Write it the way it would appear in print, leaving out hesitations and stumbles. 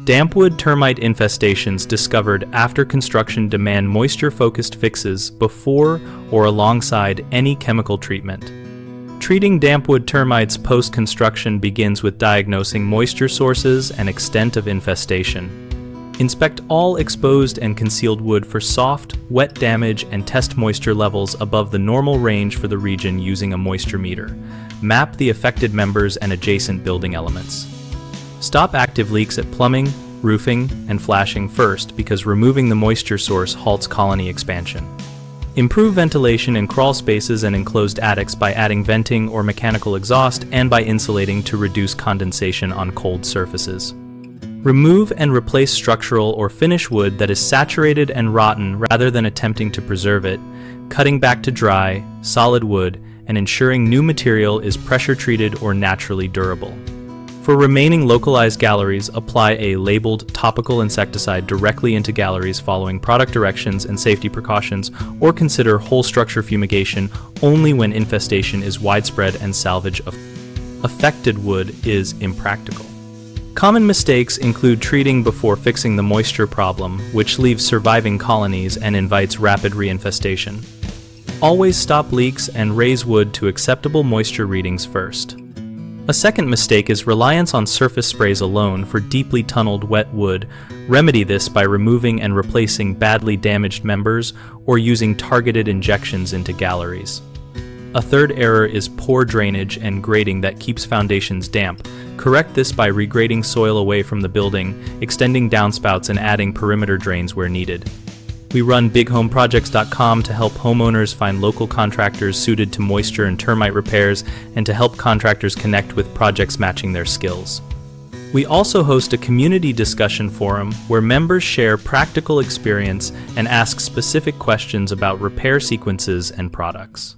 Dampwood termite infestations discovered after construction demand moisture-focused fixes before or alongside any chemical treatment. Treating dampwood termites post-construction begins with diagnosing moisture sources and extent of infestation. Inspect all exposed and concealed wood for soft, wet damage and test moisture levels above the normal range for the region using a moisture meter. Map the affected members and adjacent building elements. Stop active leaks at plumbing, roofing, and flashing first because removing the moisture source halts colony expansion. Improve ventilation in crawl spaces and enclosed attics by adding venting or mechanical exhaust and by insulating to reduce condensation on cold surfaces. Remove and replace structural or finish wood that is saturated and rotten rather than attempting to preserve it, cutting back to dry, solid wood, and ensuring new material is pressure-treated or naturally durable. For remaining localized galleries, apply a labeled topical insecticide directly into galleries following product directions and safety precautions, or consider whole structure fumigation only when infestation is widespread and salvage of affected wood is impractical. Common mistakes include treating before fixing the moisture problem, which leaves surviving colonies and invites rapid reinfestation. Always stop leaks and raise wood to acceptable moisture readings first. A second mistake is reliance on surface sprays alone for deeply tunneled wet wood. Remedy this by removing and replacing badly damaged members or using targeted injections into galleries. A third error is poor drainage and grading that keeps foundations damp. Correct this by regrading soil away from the building, extending downspouts, and adding perimeter drains where needed. We run bighomeprojects.com to help homeowners find local contractors suited to moisture and termite repairs and to help contractors connect with projects matching their skills. We also host a community discussion forum where members share practical experience and ask specific questions about repair sequences and products.